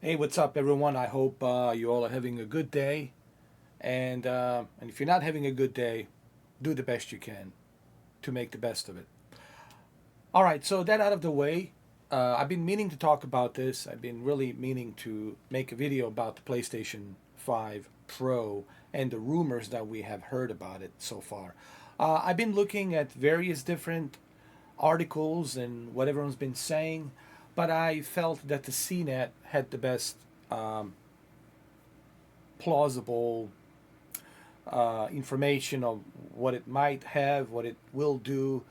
Hey, what's up, everyone? I hope you all are having a good day. And if you're not having a good day, do the best you can to make the best of it. All right, so that out of the way, I've been meaning to talk about this. I've been really meaning to make a video about the PlayStation 5 Pro and the rumors that we have heard about it so far. I've been looking at various different articles and what everyone's been saying, but I felt that the CNET had the best um, plausible information of what it might have, what it will do,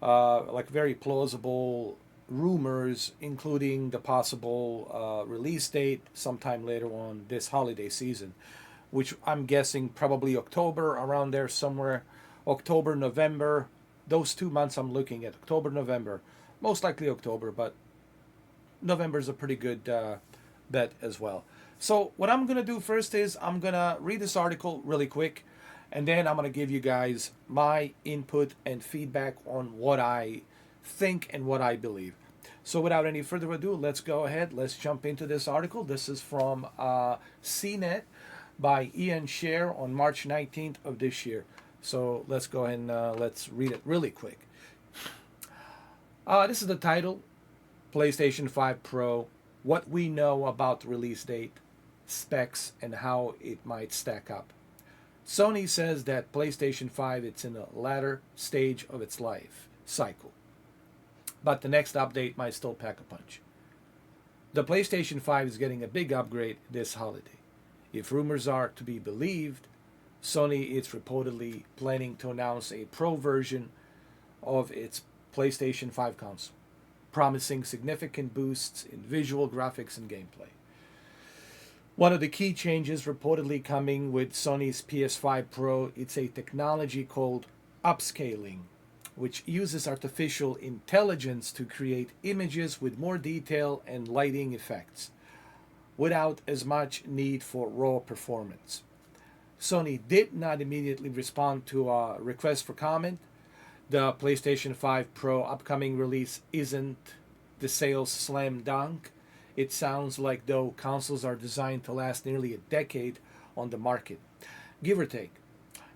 like very plausible rumors, including the possible release date sometime later on this holiday season, which I'm guessing probably October, around there somewhere. October, November, those 2 months I'm looking at. October, November. Most likely October, but November is a pretty good bet as well. So what I'm gonna do first is I'm gonna read this article really quick, and then I'm gonna give you guys my input and feedback on what I think and what I believe. So without any further ado, let's go ahead. Let's jump into this article. This is from CNET by Ian Scher on March 19th of this year. So let's go ahead and let's read it really quick. This is the title: PlayStation 5 Pro, what we know about the release date, specs, and how it might stack up. Sony says that PlayStation 5 it's in a latter stage of its life cycle, but the next update might still pack a punch. The PlayStation 5 is getting a big upgrade this holiday. If rumors are to be believed, Sony is reportedly planning to announce a pro version of its PlayStation 5 console, promising significant boosts in visual graphics and gameplay. One of the key changes reportedly coming with Sony's PS5 Pro, it's a technology called upscaling, which uses artificial intelligence to create images with more detail and lighting effects, without as much need for raw performance. Sony did not immediately respond to a request for comment. The PlayStation 5 Pro upcoming release isn't the sales slam dunk. It sounds like though consoles are designed to last nearly a decade on the market, give or take.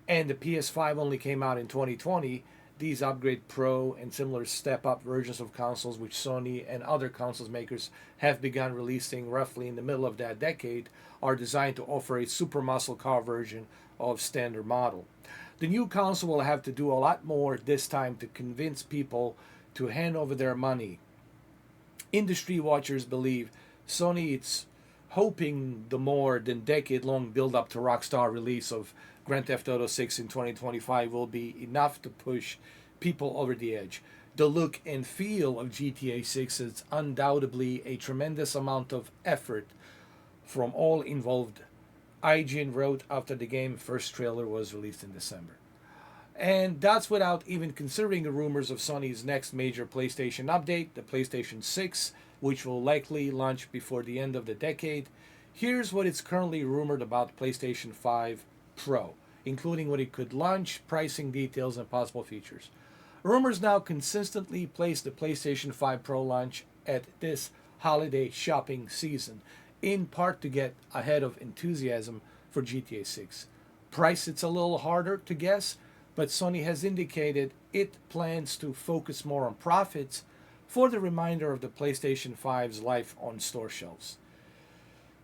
And the PS5 only came out in 2020. These upgrade Pro and similar step up versions of consoles, which Sony and other consoles makers have begun releasing roughly in the middle of that decade, are designed to offer a super muscle car version of standard model. The new console will have to do a lot more this time to convince people to hand over their money. Industry watchers believe Sony is hoping the more than decade-long build-up to Rockstar release of Grand Theft Auto 6 in 2025 will be enough to push people over the edge. The look and feel of GTA 6 is undoubtedly a tremendous amount of effort from all involved, IGN wrote after the game's first trailer was released in December. And that's without even considering the rumors of Sony's next major PlayStation update, the PlayStation 6, which will likely launch before the end of the decade. Here's what is currently rumored about PlayStation 5 Pro, including when it could launch, pricing details, and possible features. Rumors now consistently place the PlayStation 5 Pro launch at this holiday shopping season, in part to get ahead of enthusiasm for GTA 6. Price it's a little harder to guess, but Sony has indicated it plans to focus more on profits for the remainder of the PlayStation 5's life on store shelves.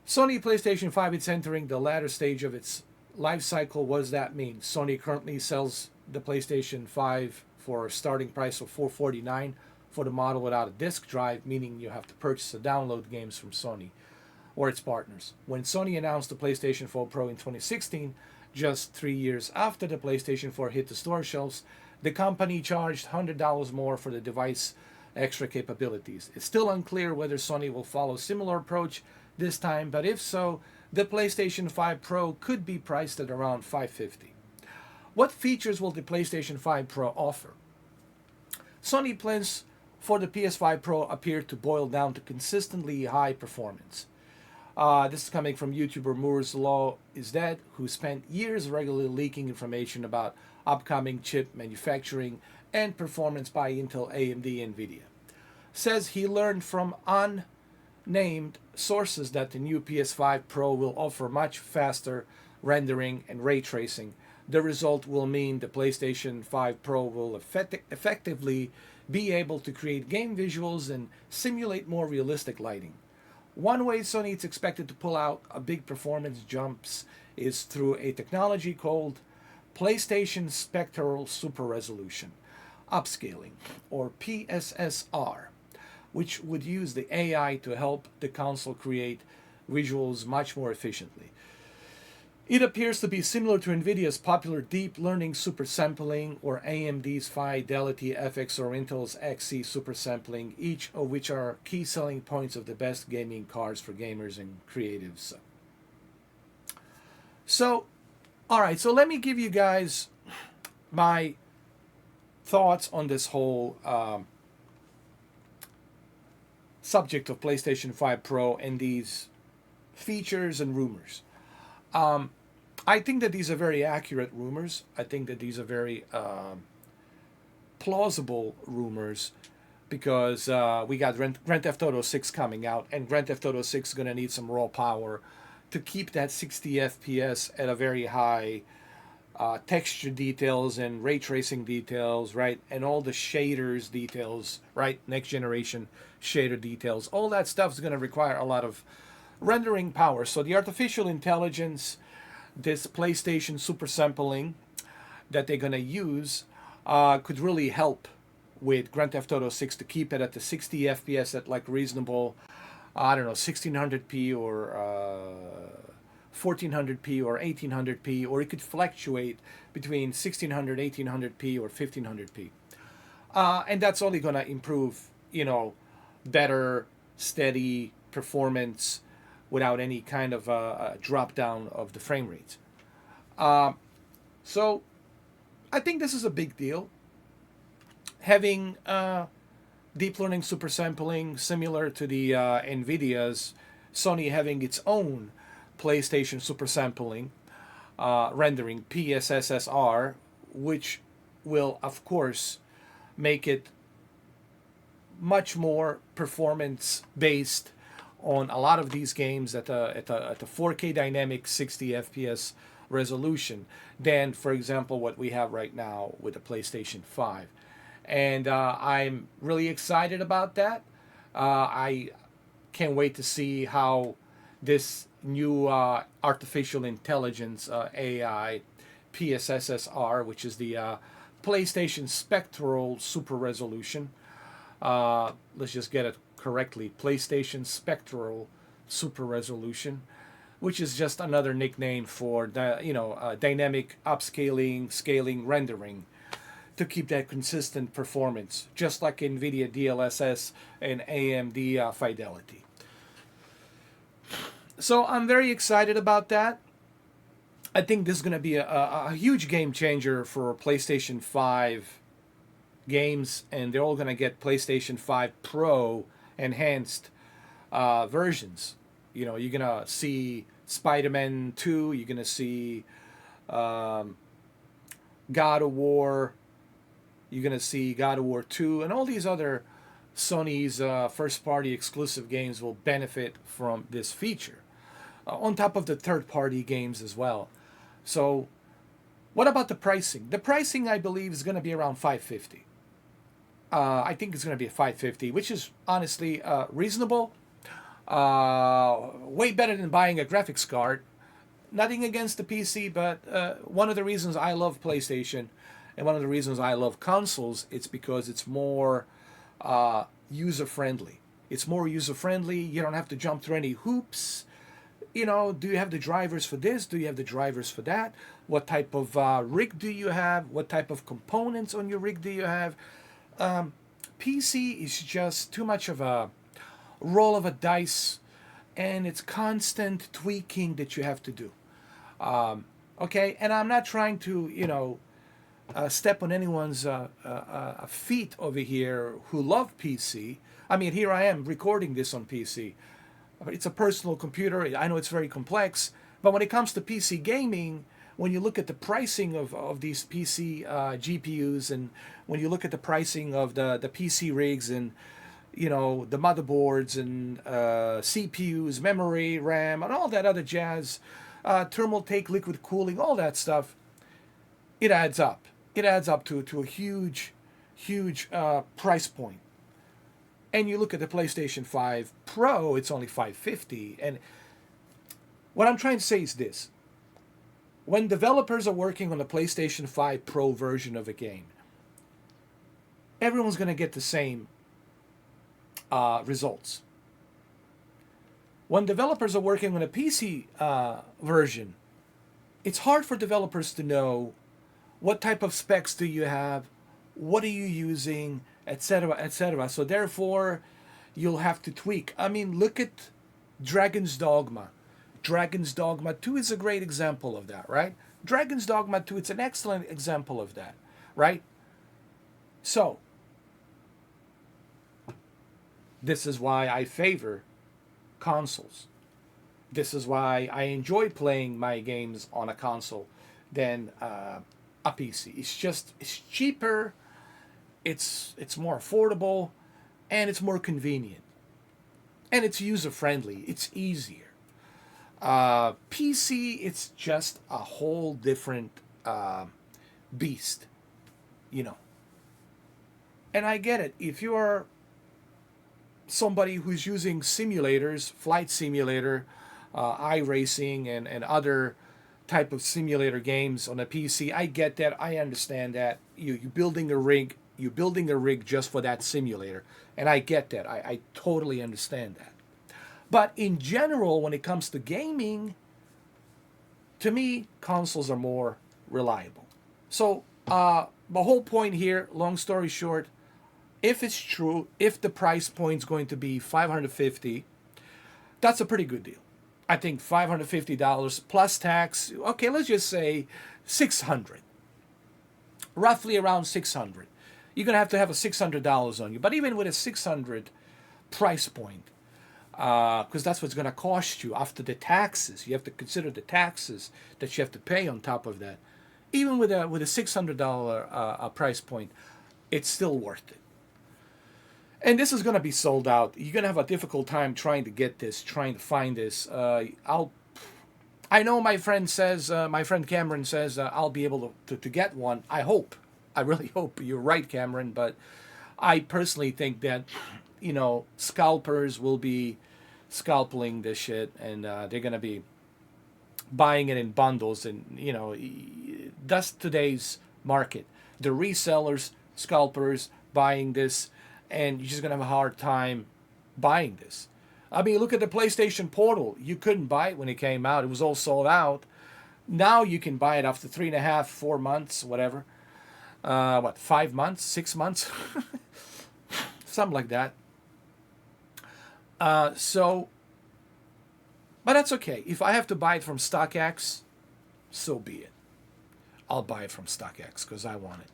Sony PlayStation 5 is entering the latter stage of its life cycle. What does that mean? Sony currently sells the PlayStation 5 for a starting price of $449 for the model without a disk drive, meaning you have to purchase or download games from Sony or its partners. When Sony announced the PlayStation 4 Pro in 2016, just 3 years after the PlayStation 4 hit the store shelves, the company charged $100 more for the device extra capabilities. It's still unclear whether Sony will follow a similar approach this time, but if so, the PlayStation 5 Pro could be priced at around $550. What features will the PlayStation 5 Pro offer? Sony plans for the PS5 Pro appear to boil down to consistently high performance. This is coming from YouTuber Moore's Law is Dead, who spent years regularly leaking information about upcoming chip manufacturing and performance by Intel, AMD, and Nvidia. Says he learned from named sources that the new PS5 Pro will offer much faster rendering and ray tracing. The result will mean the PlayStation 5 Pro will effectively be able to create game visuals and simulate more realistic lighting. One way Sony is expected to pull out a big performance jumps is through a technology called PlayStation Spectral Super Resolution Upscaling, or PSSR, which would use the AI to help the console create visuals much more efficiently. It appears to be similar to NVIDIA's popular deep learning supersampling or AMD's Fidelity FX or Intel's XC supersampling, each of which are key selling points of the best gaming cards for gamers and creatives. So, all right, so let me give you guys my thoughts on this whole subject of PlayStation 5 Pro and these features and rumors. I think that these are very accurate rumors. I think that these are very plausible rumors because we got Grand Theft Auto 6 coming out, and Grand Theft Auto 6 is going to need some raw power to keep that 60 FPS at a very high texture details and ray tracing details, right? And all the shaders details, right? Next generation shader details. All that stuff is going to require a lot of rendering power. So the artificial intelligence, this PlayStation super sampling that they're going to use could really help with Grand Theft Auto 6 to keep it at the 60 FPS at like reasonable, I don't know, 1600p or 1400p or 1800p, or it could fluctuate between 1600, 1800p or 1500p. And that's only going to improve, better, steady performance without any kind of drop down of the frame rates. So I think this is a big deal. Having deep learning super sampling similar to the NVIDIA's, Sony having its own PlayStation super sampling rendering PSSR, which will of course make it much more performance based on a lot of these games at a 4K dynamic 60 FPS resolution than, for example, what we have right now with the PlayStation 5. And I'm really excited about that. I can't wait to see how this new artificial intelligence AI PSSR, which is the PlayStation Spectral Super Resolution. Let's just get it correctly. PlayStation Spectral Super Resolution, which is just another nickname for dynamic upscaling, scaling, rendering to keep that consistent performance, just like NVIDIA DLSS and AMD Fidelity. So I'm very excited about that. I think this is going to be a huge game changer for PlayStation 5 games, and they're all going to get PlayStation 5 Pro enhanced versions. You're going to see Spider-Man 2, you're going to see God of War, you're going to see God of War 2, and all these other Sony's first-party exclusive games will benefit from this feature, on top of the third-party games as well. So what about the pricing? The pricing, I believe, is going to be around $550. I think it's going to be $550, which is honestly reasonable. Way better than buying a graphics card. Nothing against the PC, but one of the reasons I love PlayStation and one of the reasons I love consoles, it's because it's more user-friendly. It's more user-friendly. You don't have to jump through any hoops. Do you have the drivers for this? Do you have the drivers for that? What type of rig do you have? What type of components on your rig do you have? PC is just too much of a roll of a dice, and it's constant tweaking that you have to do. Okay, and I'm not trying to, step on anyone's feet over here who love PC. I mean, here I am recording this on PC. It's a personal computer. I know it's very complex, but when it comes to PC gaming, when you look at the pricing of these PC GPUs, and when you look at the pricing of the PC rigs, and you know, the motherboards and CPUs, memory, RAM, and all that other jazz, thermal take, liquid cooling, all that stuff, it adds up. It adds up to a huge, huge price point. And you look at the PlayStation 5 Pro, it's only $550. And what I'm trying to say is this. When developers are working on the PlayStation 5 Pro version of a game, everyone's going to get the same results. When developers are working on a PC version, it's hard for developers to know what type of specs do you have, what are you using, etc., etc. So therefore, you'll have to tweak. I mean, look at Dragon's Dogma. Dragon's Dogma 2 is a great example of that, right? Dragon's Dogma 2, it's an excellent example of that, right? So, this is why I favor consoles. This is why I enjoy playing my games on a console than a PC. It's cheaper, it's more affordable, and it's more convenient. And it's user-friendly. It's easier. PC, it's just a whole different beast, you know. And I get it. If you're somebody who's using simulators, flight simulator, iRacing, and other type of simulator games on a PC, I get that. I understand that. You're building a rig. You're building a rig just for that simulator. And I get that. I totally understand that. But in general, when it comes to gaming, to me, consoles are more reliable. So the whole point here, long story short, if it's true, if the price point is going to be $550, that's a pretty good deal. I think $550 plus tax. Okay, let's just say $600. Roughly around $600. You're gonna have to have a $600 on you. But even with a $600 price point, because that's what's going to cost you after the taxes. You have to consider the taxes that you have to pay on top of that. Even with a $600 price point, it's still worth it. And this is going to be sold out. You're going to have a difficult time trying to get this, trying to find this. I know my friend Cameron says I'll be able to get one. I hope. I really hope you're right, Cameron. But I personally think that, you know, scalpers will be scalping this shit, and they're gonna be buying it in bundles, and you know, that's today's market. The resellers, scalpers buying this, and you're just gonna have a hard time buying this. I mean, look at the PlayStation Portal. You couldn't buy it when it came out; it was all sold out. Now you can buy it after 3.5, 4 months, whatever. 5 months, 6 months, something like that. But that's okay. If I have to buy it from StockX, so be it. I'll buy it from StockX because I want it.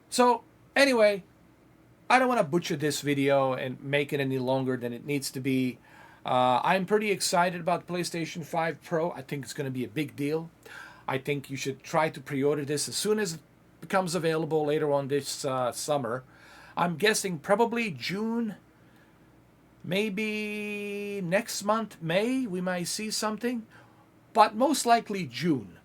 So, anyway, I don't want to butcher this video and make it any longer than it needs to be. I'm pretty excited about PlayStation 5 Pro. I think it's going to be a big deal. I think you should try to pre-order this as soon as it becomes available later on this summer. I'm guessing probably June. Maybe next month, May, we might see something. But most likely June.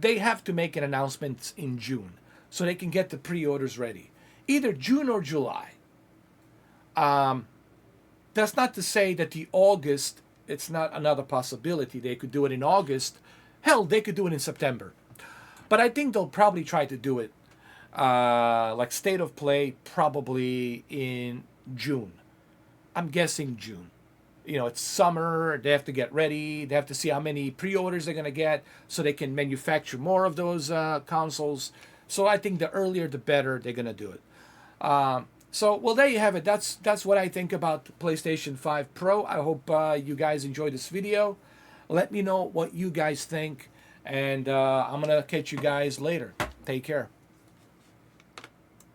They have to make an announcement in June so they can get the pre-orders ready. Either June or July. That's not to say that the August, it's not another possibility. They could do it in August. Hell, they could do it in September. But I think they'll probably try to do it like State of Play probably in June. I'm guessing June. You know, it's summer. They have to get ready. They have to see how many pre-orders they're going to get so they can manufacture more of those consoles. So I think the earlier the better they're going to do it. Well, there you have it. That's what I think about the PlayStation 5 Pro. I hope you guys enjoyed this video. Let me know what you guys think. And I'm going to catch you guys later. Take care.